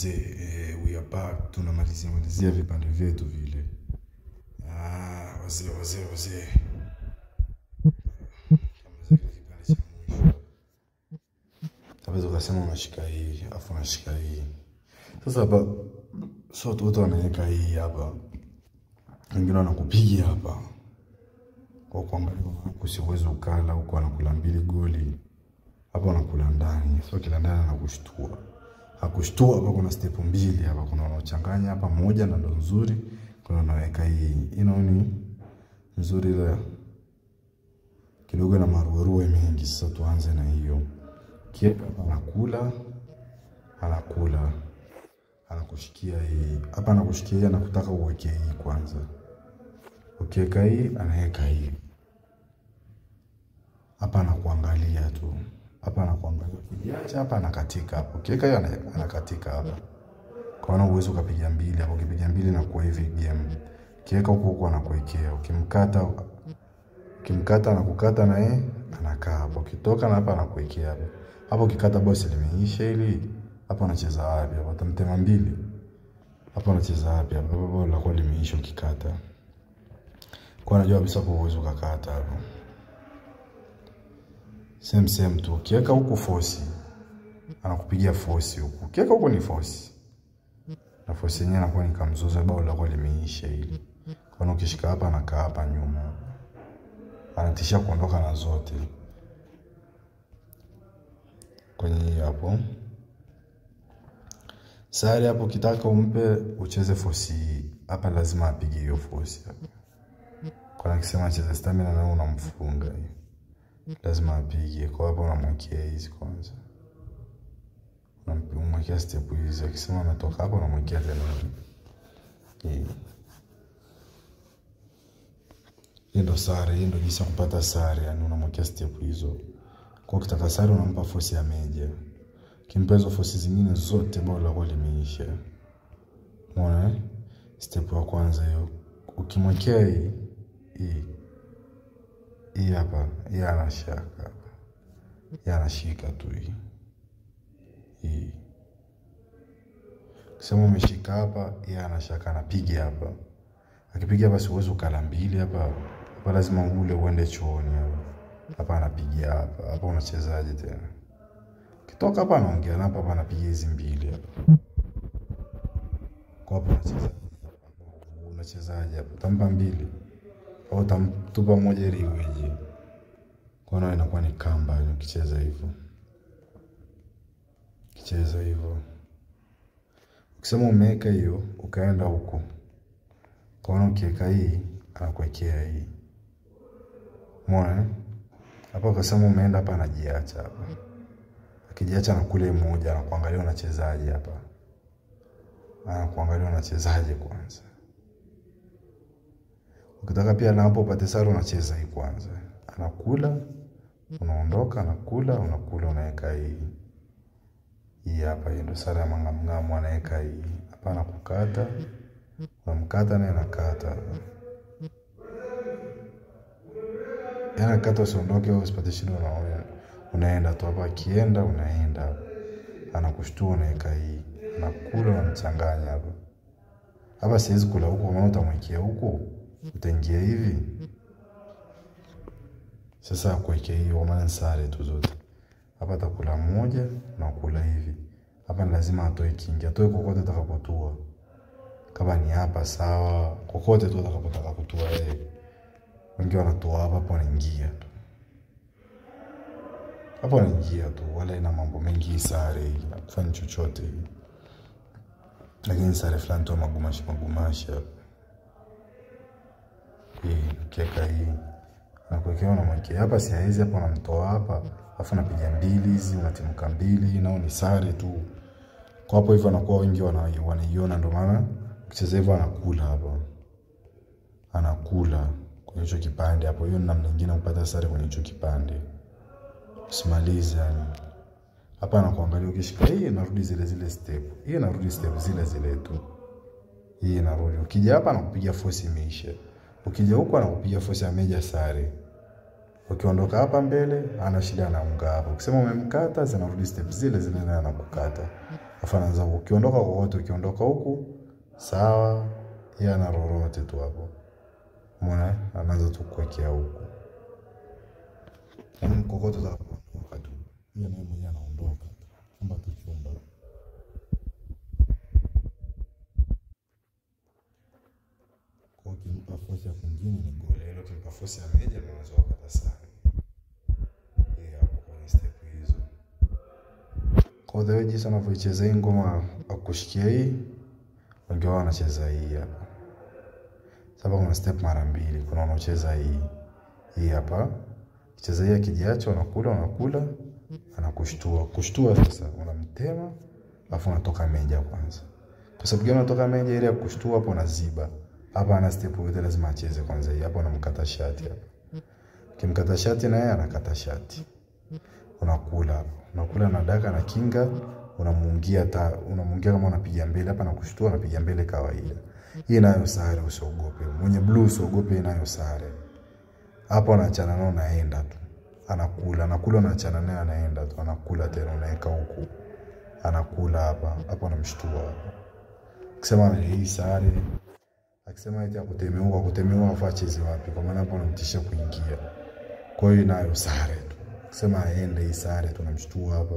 We are back. Tunamalizia vipande vyetu vile. Wazee. Sababu ukasema unashika hii, afu unashika hii. Sasa hapa so watu wanaweka hii hapa. Wengine wanakupigia hapa. Kwa kuangalia usiweze ukala huko anakula 2 goli. Hapa anakula ndani. So kila ndani anakushtua. Hakushtua hapa kuna step 2 hapa kuna unachanganya hapa moja na ndo nzuri. Kuna unaweka hii. Inaoni nzuri ile kidogo na maruweruwe mengi. Sasa tuanze na hiyo. Kieka anakula anakushikia hii hapa anakushikia hii anakutaka uweke hii kwanza. Ukiweka hii anaweka hii hapa anakuangalia tu hapa anakuangalia kiacha hapa anakatika hapo. Ukiweka hiyo anakatika hapa kwa maana uwezo ukapiga 2 hapo. Ukipiga 2 na kwa hivi game kiweka huko anakuwekea. Ukimkata anakukata na yeye anakaa hapo. Ukitoka na hapa anakuwekea hapo. Hapo kikata boss limeisha ili hapo anacheza wapi? Hapo atamtema 2. Hapo anacheza wapi? Hapo la kwa limeisha kikata. Kwa anajua kabisa kwa uwezo ukakata hapo. Same tu. Ukiweka huko force anakupigia force huko. Ukiweka huko ni force. Na force yenyewe inakuwa ni kamzozo bao la kwa limeisha ili. Kwa ukishika hapa anakaa hapa nyuma. Anatisha kuondoka na zote. Kwenye hapo. Sare hapo kitaka umpe ucheze force hapa lazima apige hiyo force hapa. Kwa nikisema cheza stamina na unamfunga hiyo. Lazima apige kwa hapo unamwekea hizi kwanza. Unamwekea step hizi akisema ametoka hapo unamwekea tena. Hii ndo sare, hii ndo jinsi ya kupata sare, yani unamwekea step hizo. Kwa ukitaka sare unampa force ya meja. Kimpa hizo force zingine zote bao la kwa limeisha. Umeona step ya kwanza hiyo. Ukimwekea hii hapa, hii anashaka. Hii anashika tu hii. Kisema umeshika hapa, hii anashaka anapiga hapa. Akipiga basi uwezo ukala 2 hapa. Hapa lazima ule uende chooni hapa. Hapa anapiga hapa. Hapa unachezaje tena? Kitoka hapa anaongea na hapa anapiga hizi 2 hapa. Kwa hapo unachezaje hapa? Tampa 2 au tamtupa moja ili iweje? Kwa nini inakuwa ni kamba ukicheza hivyo? Kicheza hivyo. Ukisema umeweka hiyo ukaenda huko. Kwa nini ukiweka hii anakuwekea hii? Umeona? Hapo ukasema umeenda hapa anajiacha hapa. Akijiacha na kule mmoja anakuangalia unachezaje hapa. Anakuangalia unachezaje kwanza. Ukitaka pia na hapo upate sare unacheza hii kwanza. Anakula, unaondoka, anakula, unakula unaweka hii. Hii hapa ndio sare ya mangamngamu anaweka hii. Hapa anakukata. Unamkata na anakata. Yana kata usiondoke au usipate shida unaenda tu hapa akienda unaenda. Anakushtua unaweka hii. Anakula unamchanganya hapa. Hapa siwezi kula huko maana utamwekea huko. Utaingia hivi. Sasa kuwekea hiyo maana sare tu zote. Hapa atakula moja na kula hivi. Hapa lazima atoe kingi. Atoe kokote atakapotua. Kama ni hapa sawa, kokote tu atakapotaka kutua yeye. Wengi wanatoa hapa wanaingia tu. Hapa wanaingia tu wala ina mambo mengi sare hii, kufanya chochote hii. Lakini sare fulani tu magumashi hapa. Kiweka hii. Na kuwekea unamwekea hapa si haizi hapa unamtoa hapa, afu unapiga 2 hizi, unatimka 2 nao ni sare tu. Kwa hapo hivyo anakuwa wengi wanaiona ndio maana ukicheza hivyo anakula hapa. Anakula kwenye hicho kipande hapo. Hiyo namna nyingine kupata sare kwenye hicho kipande. Usimalize yani. Hapa anakuangalia ukishika hii inarudi zile step. Hii inarudi step zile tu. Hii inarudi. Ukija hapa anakupiga force imeisha. Ukija huko anakupiga force ya meja sare. Ukiondoka hapa mbele ana shida na unga hapo. Ukisema umemkata zinarudi step zile na anakukata. Afananza ukiondoka kwa wote, ukiondoka huku sawa, yeye ana lolote tu hapo. Umeona? Anaanza tu kuwekea huku. Yaani kokoto za wakati. Yeye naye mwenyewe anaondoka. Chumba tu chumba. Kwa kimpa force ya kwingine ni goli. Ile kimpa force ya meja na unaweza kupata sana. Hapo kwa step hizo. Kwa hiyo jinsi anavyoicheza hii ngoma akushikia hii, wengi wao wanacheza hii hapa. Sababu kuna step mara mbili, kuna wanaocheza hii hapa. Kicheza hii akijiacha unakula, anakushtua. Kushtua sasa unamtema, alafu unatoka meja kwanza. Kwa sababu gani unatoka meja ile ya kushtua hapo unaziba. Hapa ana step yote lazima acheze kwanza hii. Hapo unamkata shati hapa. Ukimkata shati na yeye anakata shati. Unakula hapo. Unakula na daka na kinga, unamuungia kama unapiga mbele hapa na kushtua unapiga mbele kawaida. Hii nayo sare usiogope. Mwenye blue usiogope nayo sare. Hapo anaachana nao naenda tu. Anakula anaachana naye anaenda tu. Anakula tena unaweka huku. Anakula hapa. Hapo anamshtua. Akisema hii sare. Akisema eti akutemeua afacheze wapi? Kwa maana hapo anamtisha kuingia. Kwa hiyo nayo sare tu. Akisema aende hii sare tunamshtua hapa.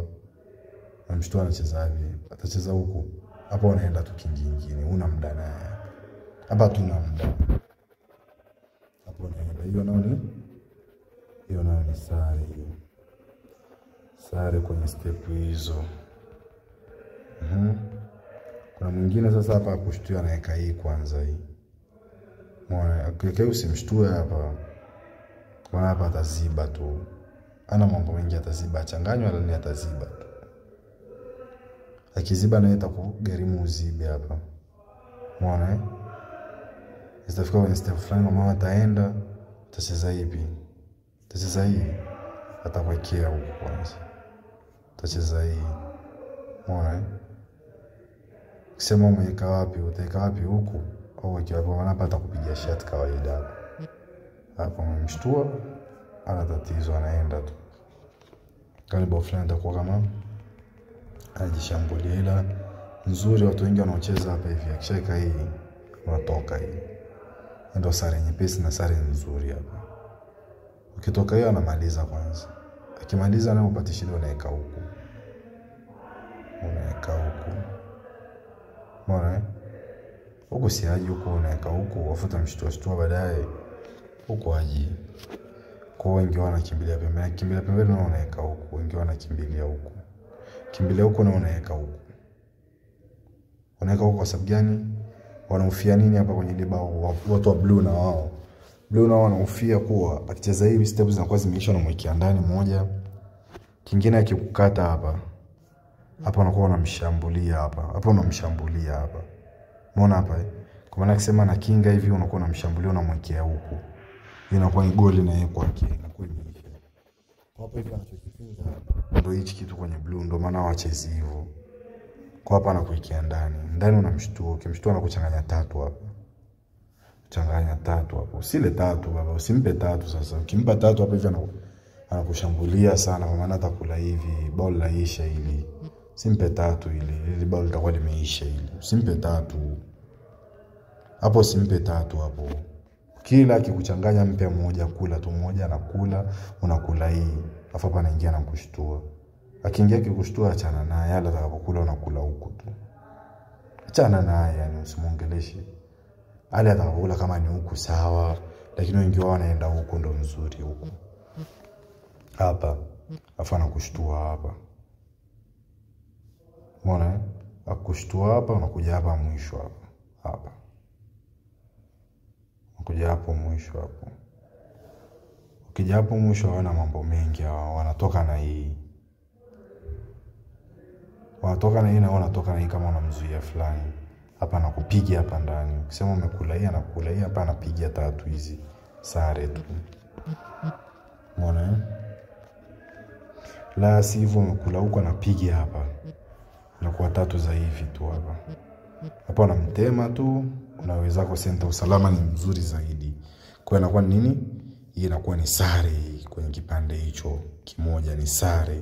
Anamshtua anacheza hivi. Atacheza huku. Hapo anaenda tu kingine. Una muda naye. Hapa tuna muda. Hapo anaenda. Hiyo nayo ni sare hiyo. Sare kwenye step hizo. Kuna mwingine sasa hapa kushtua anaweka hii kwanza hii. Mwana akiweka usimshtue hapa. Kwa hapa ataziba tu. Ana mambo mengi ataziba, changanywa na ataziba tu. Akiziba naye itakugharimu uzibe hapa. Umeona? Istafika kwenye step fulani mama ataenda, atacheza hivi. Atacheza hii. Atakwekea huko kwanza. Atacheza hii. Umeona? Kisema umeweka wapi, utaweka wapi huku au weki hapo maana hapa atakupiga shot kawaida. Hapo umemshtua, ana tatizo anaenda tu. Karibu fulani atakuwa kama anajishambulia, ila nzuri watu wengi wanaocheza hapa hivi akishika hii unatoka hii. Ndio sare nyepesi na sare nzuri hapa. Ukitoka hiyo anamaliza kwanza. Akimaliza na upate shida unaweka huku. Unaweka huku. Mbona? Huko si haji huko unaweka huko wafuta mshtua baadaye huko haji. Kwa wengi wanakimbilia pembeni na unaweka huko, wengi wanakimbilia huko. Kimbilia huko na unaweka huko. Unaweka huko kwa sababu gani? Wanahofia nini hapa kwenye debao watu wa blue na wao? Blue na wao wanahofia kuwa akicheza hivi steps zinakuwa zimeisha na mwekea ndani moja. Kingine akikukata hapa. Hapa unakuwa unamshambulia hapa. Hapa unamshambulia hapa. Umeona hapa? Kwa maana akisema na kinga hivi unakuwa unamshambulia unamwekea huko. Inakuwa ni goli na yeye kwake inakuwa imeisha. Kwa hapa hivi anachokifunza ndio hichi kitu kwenye blue ndio maana wachezi hivyo. Kwa hapa anakuwekea ndani. Ndani unamshtua, ukimshtua anakuchanganya tatu hapa. Changanya tatu hapo. Usile tatu baba, usimpe tatu sasa. Ukimpa tatu hapa hivi anakushambulia sana kwa maana atakula hivi, ball laisha ili. Simpe tatu ili ball litakuwa limeisha ili. Simpe tatu. Hapo simpe tatu hapo. Kila akikuchanganya mpe moja, kula tu moja anakula, unakula hii. Alafu hapa anaingia na kushtua. Akiingia kikushtua achana naye, yale atakapokula unakula huko tu. Achana naye yani usimuongeleshe. Ale atakapokula kama ni huku sawa, lakini wengi wao wanaenda huko ndo nzuri huko. Hapa afa anakushtua hapa. Umeona? Akushtua hapa unakuja hapa mwisho hapa. Hapa. Unakuja hapo mwisho hapo. Ukija hapo mwisho wana mambo mengi wanatoka na hii. Wanatoka na hii na wanatoka na hii kama unamzuia fulani. Hapa anakupiga hapa ndani. Ukisema umekula hii anakula hii hapa anapiga tatu hizi. Sare tu. Umeona? La sivyo umekula huko anapiga hapa. Inakuwa tatu za hivi tu hapa. Hapa unamtema tu, unaweza kwa senta usalama ni mzuri zaidi. Kwa inakuwa nini? Hii inakuwa ni sare kwenye kipande hicho kimoja ni sare.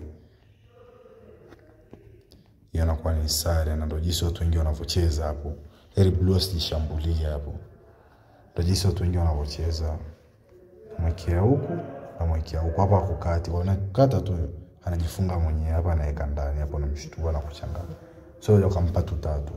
hiyo inakuwa ni sare, na ndio jinsi watu wengi wanavyocheza hapo. Heri blue asishambulie hapo. Ndio jinsi watu wengi wanavyocheza. Mwekea huku na mwekea huku, hapa kukati. Kwa kukata tu anajifunga mwenyewe hapa, anaweka ndani hapo, na mshtuko na kuchanganya. So ndio kampa 3 hapo.